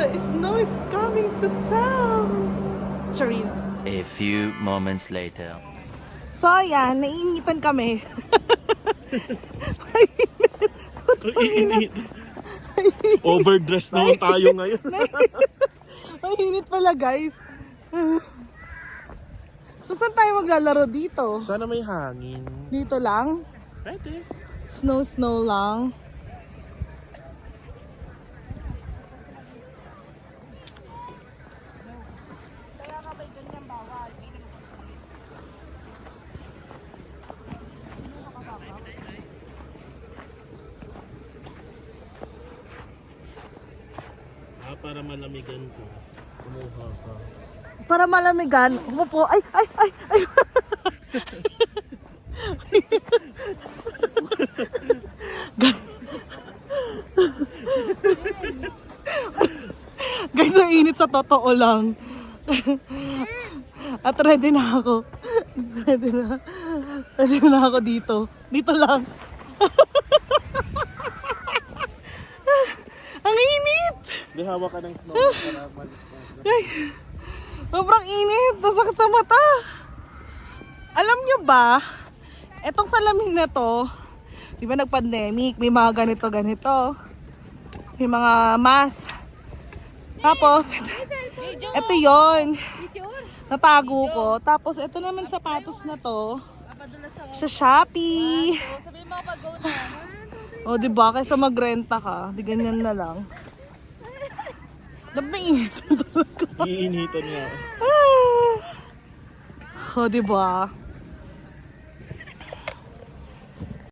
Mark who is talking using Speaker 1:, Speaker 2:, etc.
Speaker 1: The snow is coming to town. Charis.
Speaker 2: A few moments later.
Speaker 1: So ayan, naiinitan kami.
Speaker 3: Init. Overdressed naman tayo ngayon.
Speaker 1: Mainit pala guys. So saan tayo maglalaro dito?
Speaker 3: Sana may hangin.
Speaker 1: Dito lang?
Speaker 3: Pwede.
Speaker 1: Snow lang.
Speaker 3: Para malamigan ko. Kumuha ka.
Speaker 1: Para malamigan. Umupo. Ay. Guys, ang init sa totoo lang. At ready na ako. Ready na ako dito. Dito lang. Ang init!
Speaker 3: Di hawak ka ng snow. Para malis ka.
Speaker 1: Ay, sobrang init. Nasakit sa mata. Alam nyo ba, etong salamin na to, di ba nag-pandemic, may mga ganito. May mga mask. Tapos, ito yon, natago ko. Tapos, ito naman sapatos na to, sa Shopee.
Speaker 4: Sabihin mo pag-go na.
Speaker 1: O, diba? Kaysa magrenta ka, di ganyan na lang. Lab na init talaga.
Speaker 3: Iinitan nga.
Speaker 1: O, diba?